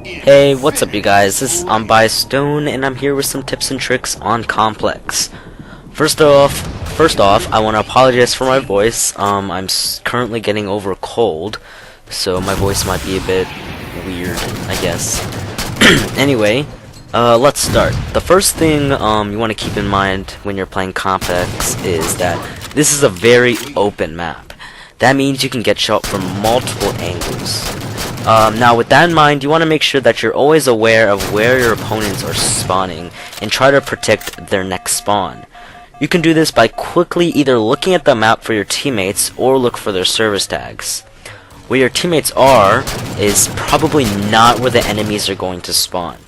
Hey, what's up you guys? This is UnbiasedStone and I'm here with some tips and tricks on Complex. First off, I want to apologize for my voice. I'm currently getting over a cold, so my voice might be a bit weird, I guess. Anyway, let's start. The first thing you want to keep in mind when you're playing Complex is that this is a very open map. That means you can get shot from multiple angles. Now with that in mind, you want to make sure that you're always aware of where your opponents are spawning and try to protect their next spawn. You can do this by quickly either looking at the map for your teammates or look for their service tags. Where your teammates are is probably not where the enemies are going to spawn.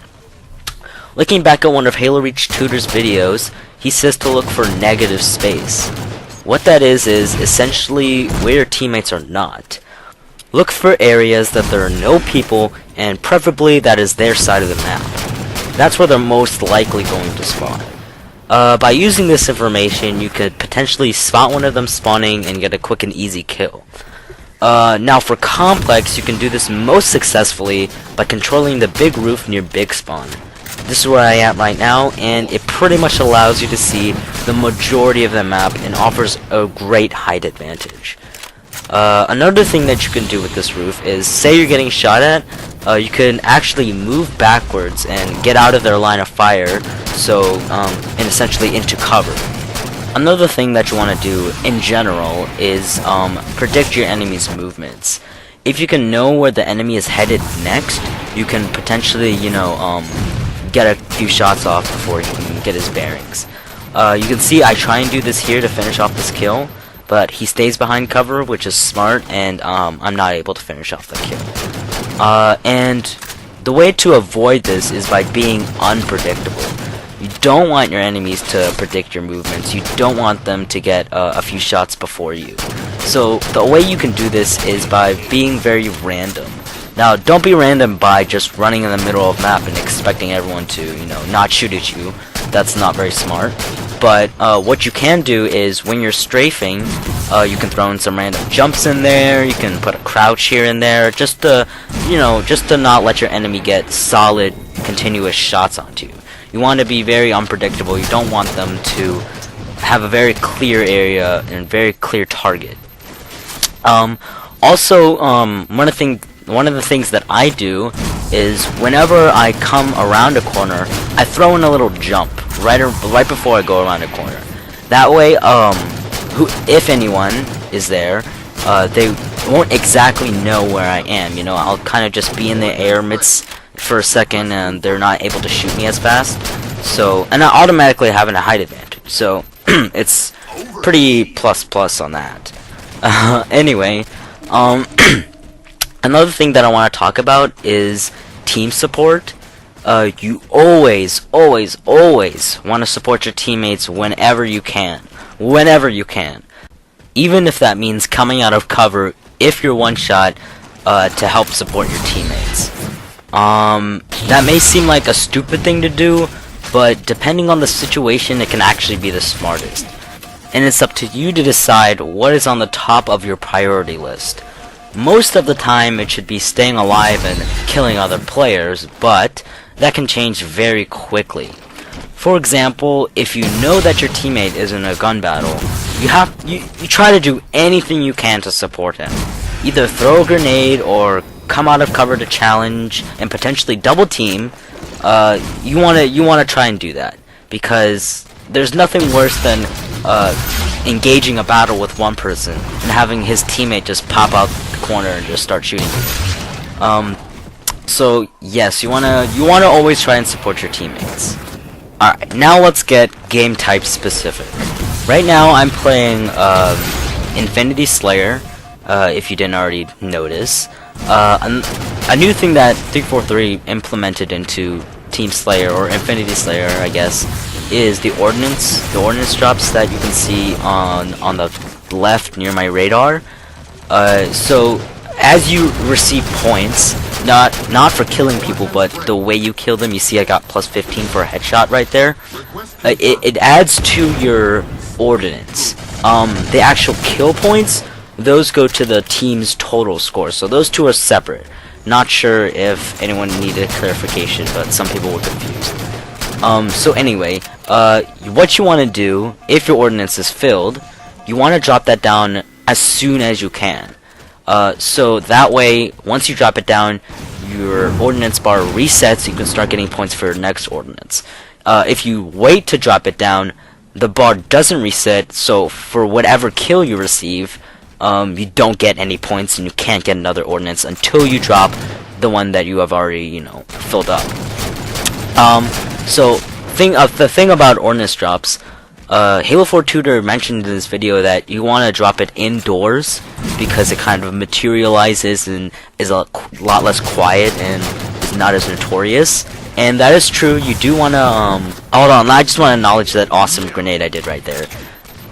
Looking back at one of Halo Reach Tutor's videos, he says to look for negative space. What that is essentially where your teammates are not. Look for areas that there are no people, and preferably that is their side of the map. That's where they're most likely going to spawn. By using this information, you could potentially spot one of them spawning and get a quick and easy kill. Now for Complex, you can do this most successfully by controlling the big roof near Big Spawn. This is where I am right now, and it pretty much allows you to see the majority of the map and offers a great height advantage. Another thing that you can do with this roof is, say you're getting shot at, you can actually move backwards and get out of their line of fire, so, and essentially into cover. Another thing that you want to do, in general, is, predict your enemy's movements. If you can know where the enemy is headed next, you can potentially, get a few shots off before he can get his bearings. You can see I try and do this here to finish off this kill, but he stays behind cover, which is smart, and I'm not able to finish off the kill. And the way to avoid this is by being unpredictable. You don't want your enemies to predict your movements. You don't want them to get a few shots before you. So the way you can do this is by being very random. Now, don't be random by just running in the middle of the map and expecting everyone to, not shoot at you. That's not very smart. But what you can do is, when you're strafing, you can throw in some random jumps in there. You can put a crouch here and there, just to not let your enemy get solid, continuous shots onto you. You want to be very unpredictable. You don't want them to have a very clear area and very clear target. Also, one of the things that I do is, whenever I come around a corner, I throw in a little jump right before I go around a corner. That way, if anyone is there, they won't exactly know where I am. I'll kind of just be in the air for a second, and they're not able to shoot me as fast. So, and I automatically have a height advantage. So, it's pretty plus on that. Anyway, another thing that I want to talk about is team support. You always want to support your teammates whenever you can. Even if that means coming out of cover if you're one shot to help support your teammates. That may seem like a stupid thing to do, but depending on the situation, it can actually be the smartest. And it's up to you to decide what is on the top of your priority list. Most of the time, it should be staying alive and killing other players, but that can change very quickly. For example, if you know that your teammate is in a gun battle, you try to do anything you can to support him. Either throw a grenade or come out of cover to challenge and potentially double team. You wanna try and do that, because there's nothing worse than engaging a battle with one person and having his teammate just pop out the corner and just start shooting you. So yes, you wanna always try and support your teammates. Alright, now let's get game type specific. Right now I'm playing Infinity Slayer, if you didn't already notice. A new thing that 343 implemented into Team Slayer, or Infinity Slayer I guess, is the ordnance drops that you can see on the left near my radar. So as you receive points, not for killing people, but the way you kill them, you see I got plus 15 for a headshot right there. It adds to your ordnance. The actual kill points, those go to the team's total score, so those two are separate. Not sure if anyone needed clarification, but some people were confused. So anyway, what you want to do, if your ordnance is filled, you want to drop that down as soon as you can. So that way, once you drop it down, your ordnance bar resets, you can start getting points for your next ordnance. If you wait to drop it down, the bar doesn't reset, so for whatever kill you receive, you don't get any points, and you can't get another ordnance until you drop the one that you have already, filled up. So the thing about ordnance drops, Halo 4 Tutor mentioned in this video that you want to drop it indoors because it kind of materializes and is a lot less quiet and is not as notorious. And that is true. You do want to hold on. I just want to acknowledge that awesome grenade I did right there.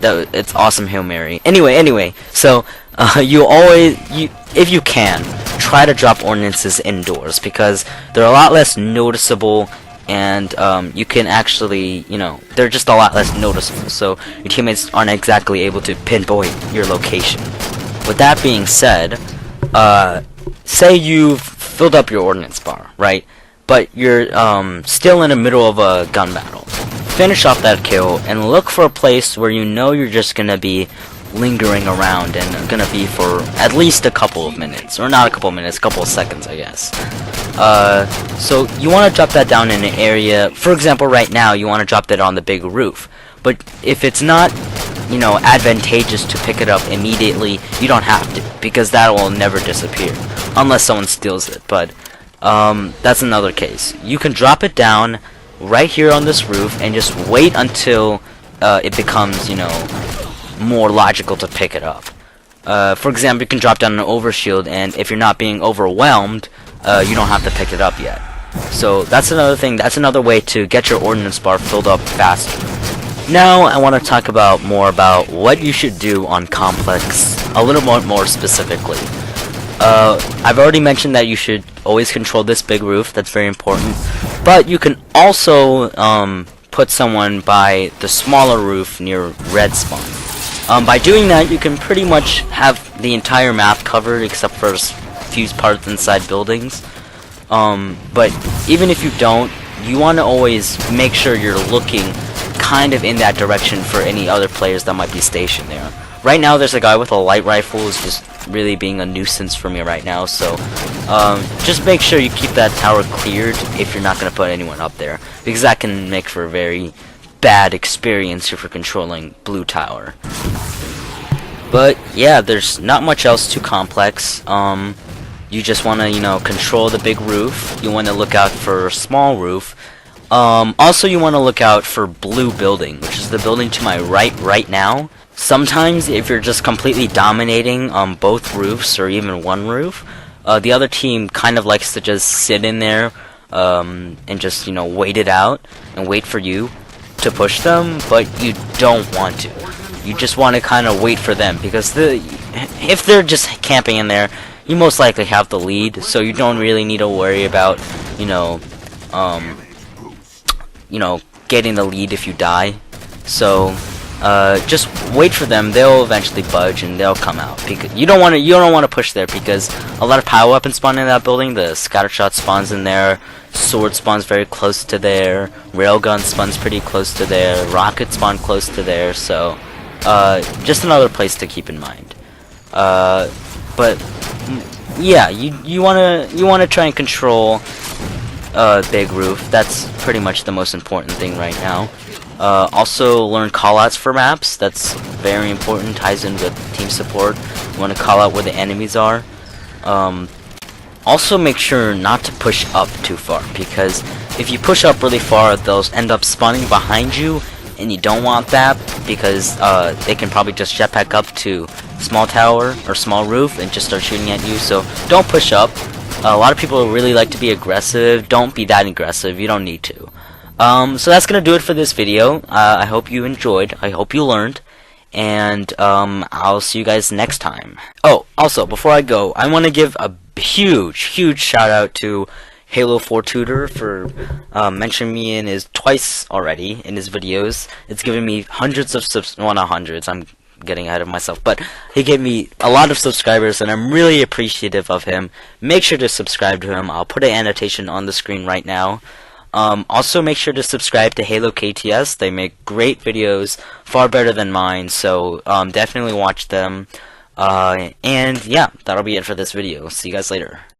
It's awesome Hail Mary. Anyway. So if you can, try to drop ordnances indoors because they're a lot less noticeable. And you can actually, they're just a lot less noticeable, so your teammates aren't exactly able to pinpoint your location. With that being said, say you've filled up your ordnance bar, right? But you're still in the middle of a gun battle. Finish off that kill and look for a place where you know you're just gonna be lingering around and gonna be for at least a couple of minutes, or not a couple of minutes, a couple of seconds, I guess. So you want to drop that down in an area. For example, right now you want to drop that on the big roof. But if it's not, advantageous to pick it up immediately, you don't have to, because that will never disappear unless someone steals it. But that's another case. You can drop it down right here on this roof and just wait until it becomes, more logical to pick it up. For example, you can drop down an overshield, and if you're not being overwhelmed, you don't have to pick it up yet. So that's another thing. That's another way to get your ordnance bar filled up faster. Now I want to talk more about what you should do on Complex a little more specifically. I've already mentioned that you should always control this big roof. That's very important. But you can also put someone by the smaller roof near red spawn. By doing that, you can pretty much have the entire map covered except for a few parts inside buildings. But even if you don't, you want to always make sure you're looking kind of in that direction for any other players that might be stationed there. Right now, there's a guy with a light rifle who's just really being a nuisance for me right now, so just make sure you keep that tower cleared if you're not going to put anyone up there, because that can make for a very bad experience if you're controlling blue tower. But yeah, there's not much else to Complex. You just want to, control the big roof. You want to look out for a small roof. Also, you want to look out for blue building, which is the building to my right now. Sometimes, if you're just completely dominating on both roofs or even one roof, the other team kind of likes to just sit in there and just, wait it out and wait for you to push them, but you don't want to. You just want to kind of wait for them, because if they're just camping in there, you most likely have the lead, so you don't really need to worry about, getting the lead if you die. So just wait for them. They'll eventually budge and they'll come out, because you don't want to push there, because a lot of power weapons spawn in that building. The scattershot spawns in there, sword spawns very close to there, railgun spawns pretty close to there, rocket spawn close to there. So just another place to keep in mind. But yeah, you wanna try and control big roof. That's pretty much the most important thing right now. Also learn callouts for maps. That's very important. Ties in with team support. You want to call out where the enemies are. Also make sure not to push up too far, because if you push up really far, they'll end up spawning behind you, and you don't want that, because they can probably just jetpack up to small tower or small roof and just start shooting at you. So don't push up. A lot of people really like to be aggressive. Don't be that aggressive. You don't need to. So that's gonna do it for this video. I hope you enjoyed. I hope you learned. And I'll see you guys next time. Oh, also, before I go, I want to give a huge shout out to Halo 4 Tutor for mentioning me in his twice already in his videos. It's given me hundreds of subs. Well, not hundreds. I'm getting ahead of myself, but he gave me a lot of subscribers, and I'm really appreciative of him. Make sure to subscribe to him. I'll put an annotation on the screen right now. Also, make sure to subscribe to Halo KTS. They make great videos, far better than mine, so definitely watch them. And yeah, that'll be it for this video. See you guys later.